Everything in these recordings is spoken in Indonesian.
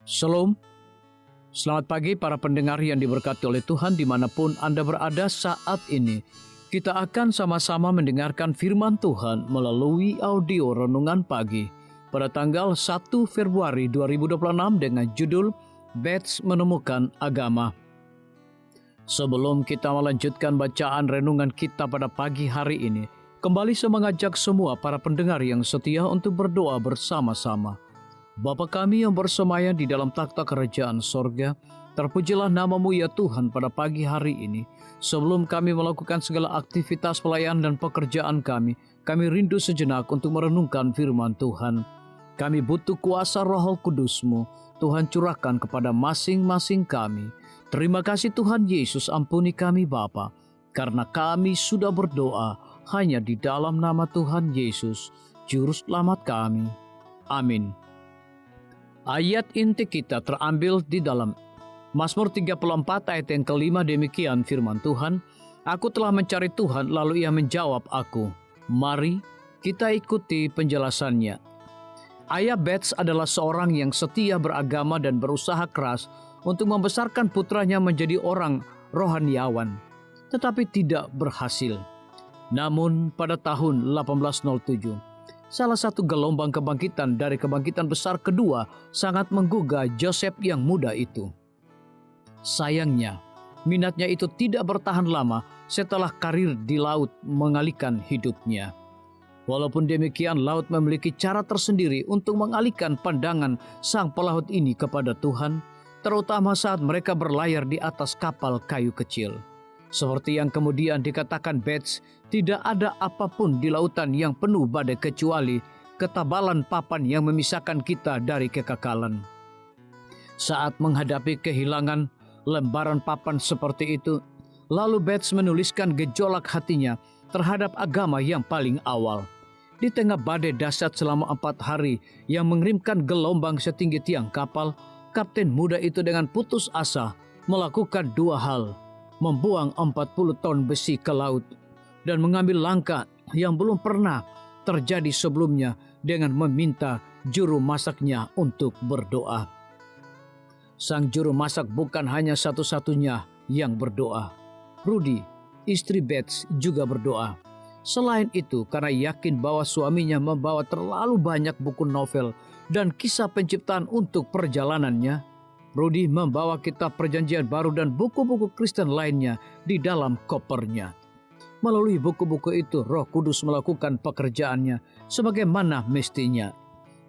Shalom, selamat pagi para pendengar yang diberkati oleh Tuhan dimanapun Anda berada saat ini. Kita akan sama-sama mendengarkan firman Tuhan melalui audio Renungan Pagi pada tanggal 1 Februari 2026 dengan judul Bets Menemukan Agama. Sebelum kita melanjutkan bacaan renungan kita pada pagi hari ini, kembali saya mengajak semua para pendengar yang setia untuk berdoa bersama-sama. Bapa kami yang bersemayam di dalam takhta kerajaan sorga, terpujilah nama-Mu ya Tuhan pada pagi hari ini. Sebelum kami melakukan segala aktivitas pelayanan dan pekerjaan kami rindu sejenak untuk merenungkan firman Tuhan. Kami butuh kuasa Roh Kudus-Mu, Tuhan curahkan kepada masing-masing kami. Terima kasih Tuhan Yesus, ampuni kami Bapa, karena kami sudah berdoa hanya di dalam nama Tuhan Yesus, Juru Selamat kami. Amin. Ayat inti kita terambil di dalam Mazmur 34 ayat yang kelima, demikian firman Tuhan, "Aku telah mencari Tuhan, lalu Ia menjawab aku." Mari kita ikuti penjelasannya. Ayah Bets adalah seorang yang setia beragama dan berusaha keras untuk membesarkan putranya menjadi orang rohaniawan, tetapi tidak berhasil. Namun pada tahun 1807, salah satu gelombang kebangkitan dari kebangkitan besar kedua sangat menggugah Joseph yang muda itu. Sayangnya, minatnya itu tidak bertahan lama setelah karir di laut mengalihkan hidupnya. Walaupun demikian, laut memiliki cara tersendiri untuk mengalihkan pandangan sang pelaut ini kepada Tuhan, terutama saat mereka berlayar di atas kapal kayu kecil. Seperti yang kemudian dikatakan Bets, tidak ada apapun di lautan yang penuh badai kecuali ketabalan papan yang memisahkan kita dari kekekalan. Saat menghadapi kehilangan lembaran papan seperti itu, lalu Bets menuliskan gejolak hatinya terhadap agama yang paling awal. Di tengah badai dahsyat selama 4 hari yang mengirimkan gelombang setinggi tiang kapal, kapten muda itu dengan putus asa melakukan 2 hal. Membuang 40 ton besi ke laut dan mengambil langkah yang belum pernah terjadi sebelumnya dengan meminta juru masaknya untuk berdoa. Sang juru masak bukan hanya satu-satunya yang berdoa. Rudy, istri Bets, juga berdoa. Selain itu, karena yakin bahwa suaminya membawa terlalu banyak buku novel dan kisah penciptaan untuk perjalanannya, Rudy membawa kitab Perjanjian Baru dan buku-buku Kristen lainnya di dalam kopernya. Melalui buku-buku itu, Roh Kudus melakukan pekerjaannya sebagaimana mestinya.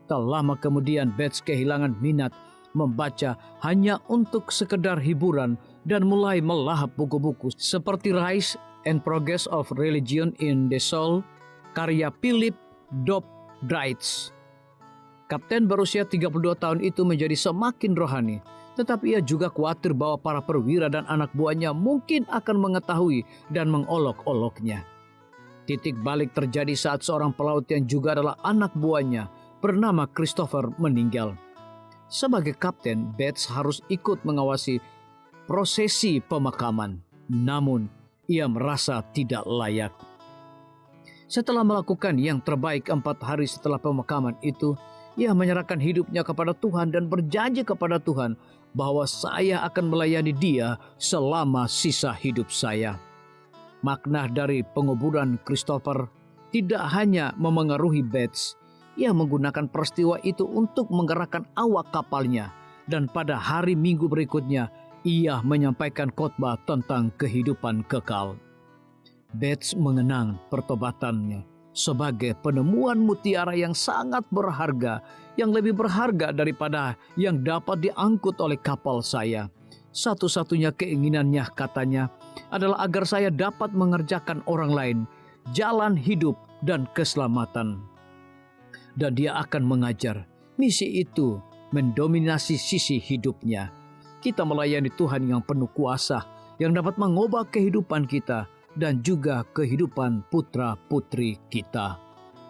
Tak lama kemudian, Bets kehilangan minat membaca hanya untuk sekedar hiburan dan mulai melahap buku-buku seperti Rise and Progress of Religion in the Soul, karya Philip Dobryds. Kapten berusia 32 tahun itu menjadi semakin rohani, tetapi ia juga khawatir bahwa para perwira dan anak buahnya mungkin akan mengetahui dan mengolok-oloknya. Titik balik terjadi saat seorang pelaut yang juga adalah anak buahnya bernama Christopher meninggal. Sebagai kapten, Bets harus ikut mengawasi prosesi pemakaman, namun ia merasa tidak layak. Setelah melakukan yang terbaik 4 hari setelah pemakaman itu, ia menyerahkan hidupnya kepada Tuhan dan berjanji kepada Tuhan bahwa saya akan melayani Dia selama sisa hidup saya. Makna dari penguburan Christopher tidak hanya memengaruhi Bets, ia menggunakan peristiwa itu untuk menggerakkan awak kapalnya, dan pada hari Minggu berikutnya ia menyampaikan khotbah tentang kehidupan kekal. Bets mengenang pertobatannya sebagai penemuan mutiara yang sangat berharga, yang lebih berharga daripada yang dapat diangkut oleh kapal saya. Satu-satunya keinginannya, katanya, adalah agar saya dapat mengerjakan orang lain jalan hidup dan keselamatan. Dan dia akan mengajar. Misi itu mendominasi sisi hidupnya. Kita melayani Tuhan yang penuh kuasa, yang dapat mengubah kehidupan kita dan juga kehidupan putra-putri kita.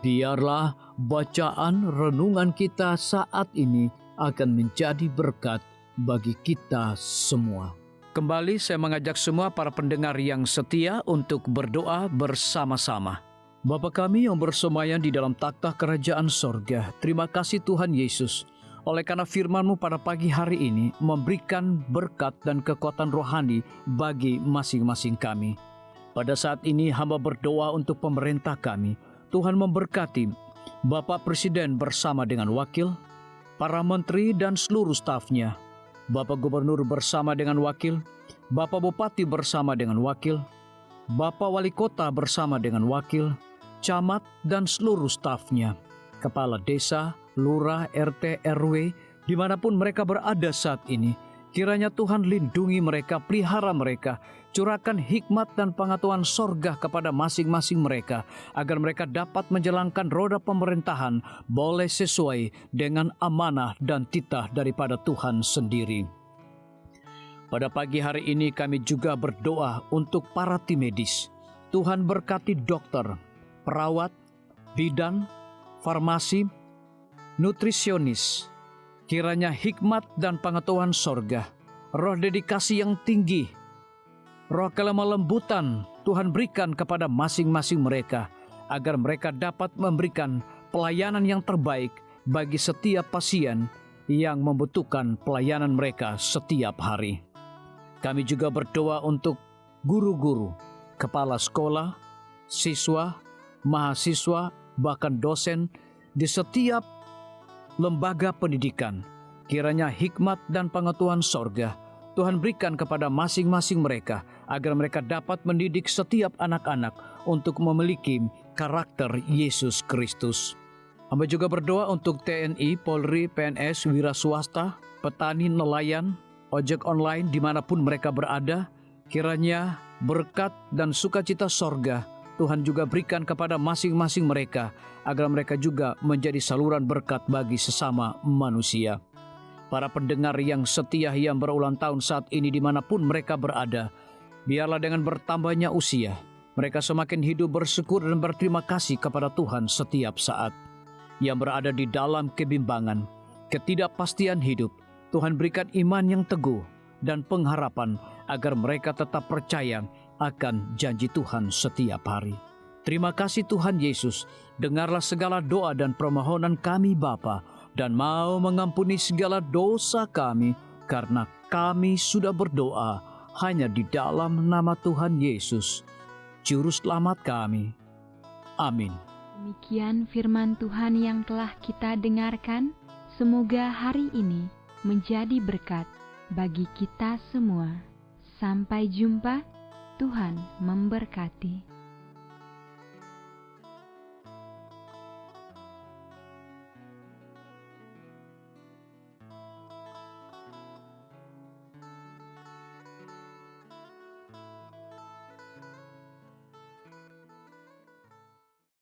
Biarlah bacaan renungan kita saat ini akan menjadi berkat bagi kita semua. Kembali saya mengajak semua para pendengar yang setia untuk berdoa bersama-sama. Bapa kami yang bersemayam di dalam takhta kerajaan sorga, terima kasih Tuhan Yesus. Oleh karena firman-Mu pada pagi hari ini memberikan berkat dan kekuatan rohani bagi masing-masing kami. Pada saat ini hamba berdoa untuk pemerintah kami. Tuhan memberkati Bapak Presiden bersama dengan wakil, para menteri dan seluruh stafnya, Bapak Gubernur bersama dengan wakil, Bapak Bupati bersama dengan wakil, Bapak Wali Kota bersama dengan wakil, camat dan seluruh stafnya, kepala desa, lurah, RT, RW, dimanapun mereka berada saat ini. Kiranya Tuhan lindungi mereka, pelihara mereka, curahkan hikmat dan pengetahuan sorga kepada masing-masing mereka, agar mereka dapat menjalankan roda pemerintahan boleh sesuai dengan amanah dan titah daripada Tuhan sendiri. Pada pagi hari ini kami juga berdoa untuk para tim medis. Tuhan berkati dokter, perawat, bidan, farmasi, nutrisionis. Kiranya hikmat dan pengetahuan sorga, roh dedikasi yang tinggi, roh kelemah lembutan Tuhan berikan kepada masing-masing mereka, agar mereka dapat memberikan pelayanan yang terbaik bagi setiap pasien yang membutuhkan pelayanan mereka setiap hari. Kami juga berdoa untuk guru-guru, kepala sekolah, siswa, mahasiswa, bahkan dosen di setiap lembaga pendidikan. Kiranya hikmat dan pengetahuan sorga Tuhan berikan kepada masing-masing mereka, agar mereka dapat mendidik setiap anak-anak untuk memiliki karakter Yesus Kristus. Hamba juga berdoa untuk TNI, Polri, PNS, wira swasta, petani, nelayan, ojek online dimanapun mereka berada. Kiranya berkat dan sukacita sorga Tuhan juga berikan kepada masing-masing mereka, agar mereka juga menjadi saluran berkat bagi sesama manusia. Para pendengar yang setia yang berulang tahun saat ini dimanapun mereka berada, biarlah dengan bertambahnya usia, mereka semakin hidup bersyukur dan berterima kasih kepada Tuhan setiap saat. Yang berada di dalam kebimbangan, ketidakpastian hidup, Tuhan berikan iman yang teguh dan pengharapan, agar mereka tetap percaya akan janji Tuhan setiap hari. Terima kasih Tuhan Yesus, dengarlah segala doa dan permohonan kami Bapa, dan mau mengampuni segala dosa kami, karena kami sudah berdoa hanya di dalam nama Tuhan Yesus, Juru Selamat kami. Amin. Demikian firman Tuhan yang telah kita dengarkan. Semoga hari ini menjadi berkat bagi kita semua. Sampai jumpa. Tuhan memberkati.